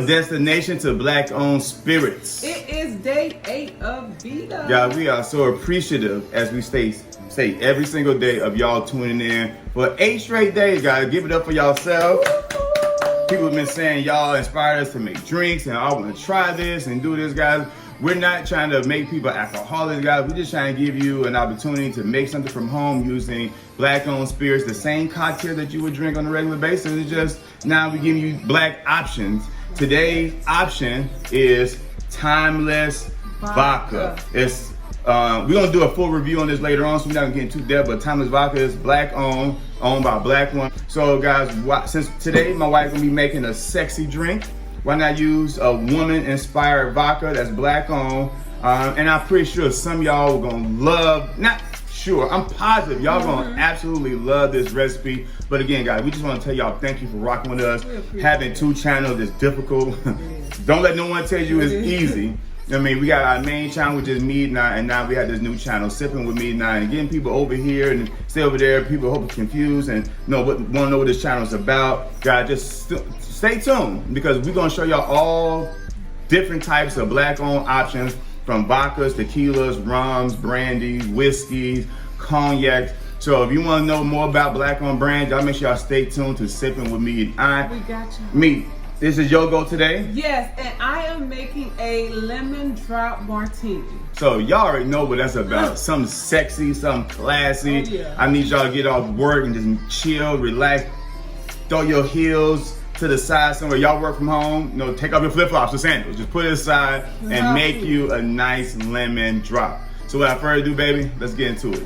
destination to black-owned spirits. It is day 8 of VEDA. Y'all, we are so appreciative, as we say every single day, of y'all tuning in for 8 straight days, guys. Give it up for yourself. People have been saying y'all inspired us to make drinks, and I want to try this and do this, guys. We're not trying to make people alcoholics, guys. We're just trying to give you an opportunity to make something from home using black-owned spirits, the same cocktail that you would drink on a regular basis. It's just now we're giving you black options. Today's option is Timeless Vodka. It's we're gonna do a full review on this later on, so we're not gonna get into depth. But Timeless Vodka is black-owned, owned by a black woman. So, guys, since today my wife gonna be making a sexy drink, why not use a woman-inspired vodka that's black-owned? And I'm pretty sure some of y'all are gonna love, not sure, I'm positive y'all gonna absolutely love this recipe. But again, guys, we just wanna tell y'all thank you for rocking with us. Having 2 channels is difficult. Don't let no one tell you it's easy. I mean, we got our main channel, which is me and I, and now we have this new channel, Sippin with me and I, and getting people over here and stay over there. People hope it's confused and want to know what this channel is about. Guys, just stay tuned, because we're gonna show y'all all different types of black-owned options, from vodkas, tequilas, rums, brandy, whiskeys, cognacs. So if you want to know more about black-owned brands, y'all make sure y'all stay tuned to Sippin with me and I. We got you. Me. This is your go today? Yes, and I am making a lemon drop martini. So y'all already know what that's about. Something sexy, something classy. Oh, yeah. I need y'all to get off work and just chill, relax, throw your heels to the side somewhere. Y'all work from home, take off your flip-flops or sandals. Just put it aside and make you a nice lemon drop. So without further ado, baby, let's get into it.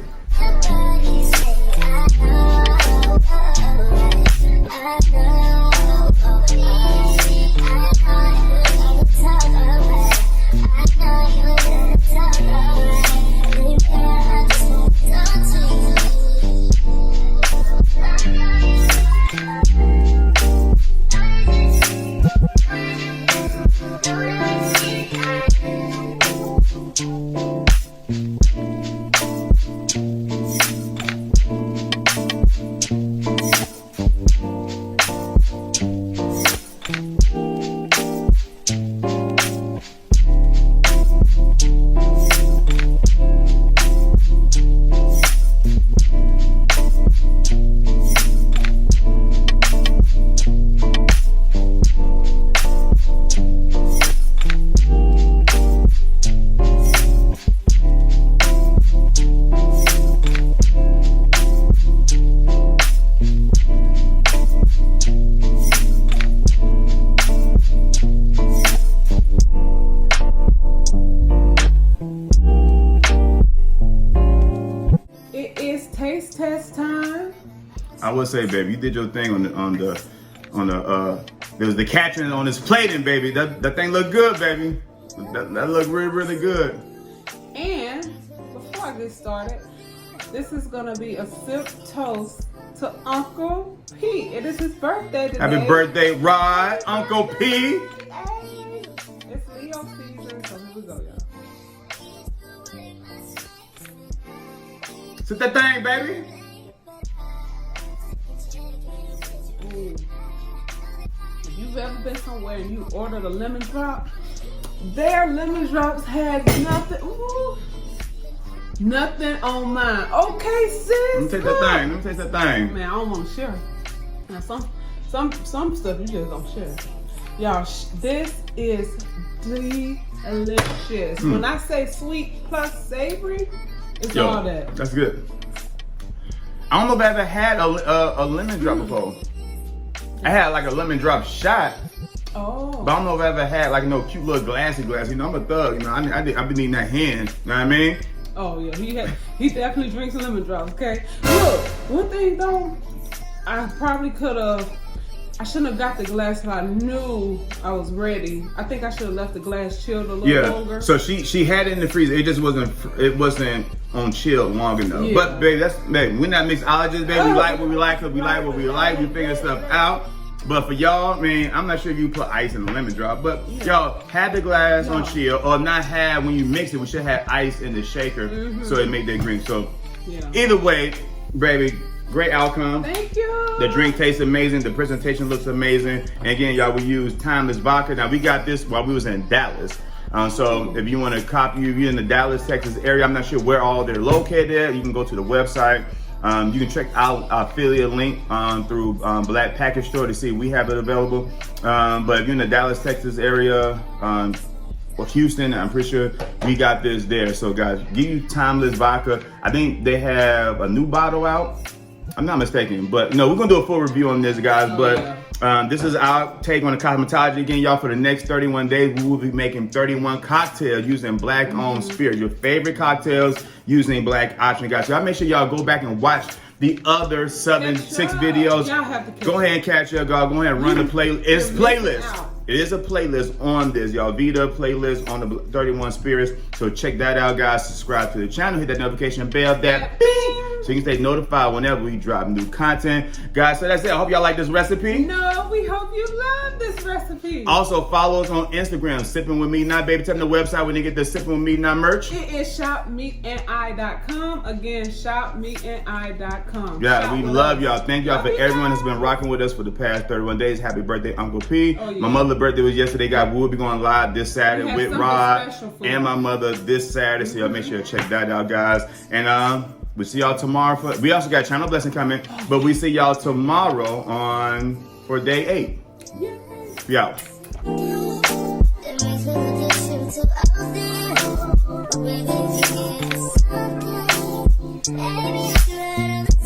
I would say, baby, you did your thing on the there was the catching on his plating, baby. That thing looked good, baby. That looked really, really good. And before I get started, this is gonna be a sip toast to Uncle P. It is his birthday today. Happy birthday, Rod, Uncle P. Hey. It's Leo season, so here we go, y'all. Sit that thing, baby. If you've ever been somewhere and you ordered a lemon drop, their lemon drops had nothing. Ooh, nothing on mine. Okay, sis. Let me taste that thing. Let me taste that thing. Man, I don't want to share. Now, some stuff you just don't share. Y'all, this is delicious. When I say sweet plus savory, it's all that. That's good. I don't know if I ever had a lemon drop before. I had like a lemon drop shot. Oh. But I don't know if I ever had like no cute little glassy glass. I'm a thug. I've been needing that hand. You know what I mean? Oh yeah, he definitely drinks lemon drops. Okay. Look, one thing though, I probably could have. I shouldn't have got the glass if I knew I was ready. I think I should have left the glass chilled a little longer. So she had it in the freezer. It just wasn't on chill long enough. Yeah. But baby, we're not mixologists, baby. We like what we like, we like what we like. We figure stuff out. But for y'all, man, I'm not sure if you put ice in the lemon drop, but y'all had the glass on chill, or not have, when you mix it, we should have ice in the shaker so it make that green. So either way, baby, Great outcome. Thank you. The drink tastes amazing. The presentation looks amazing. And again, y'all, we use Timeless Vodka. Now, we got this while we was in Dallas. So if you want to copy, if you're in the Dallas, Texas area, I'm not sure where all they're located at. You can go to the website. You can check out our affiliate link through Black Package Store to see if we have it available. But if you're in the Dallas, Texas area, or Houston, I'm pretty sure we got this there. So guys, give you Timeless Vodka. I think they have a new bottle out. I'm not mistaken, but no, we're gonna do a full review on this, guys. This is our take on the cosmetology. Again, y'all, for the next 31 days, we will be making 31 cocktails using Black-owned spirits. Your favorite cocktails using Black option, guys. So y'all make sure y'all go back and watch the other 6 videos. Y'all have to go ahead and catch up, y'all. Go ahead and run the playlist. It's playlist. It is a playlist on this, y'all. VEDA playlist on the 31 spirits. So check that out, guys. Subscribe to the channel. Hit that notification bell, that bing, so you can stay notified whenever we drop new content. Guys, so that's it. I hope y'all like this recipe. No, we hope you love this recipe. Also, follow us on Instagram, Sippin' With Me Not, baby. Tell them the website when you get the Sippin' With Me Not merch. It is shopmeteandi.com. Again, shopmeteandi.com. Yeah, we love y'all. Thank y'all for everyone that's been rocking with us for the past 31 days. Happy birthday, Uncle P. Oh, yeah. My mother's birthday was yesterday, guys. We'll be going live this Saturday with Rod and my mother this Saturday. So y'all make sure to check that out, guys. And we'll see y'all tomorrow. We also got Channel Blessing coming, but we see y'all tomorrow for day 8. Yay. We out. Baby,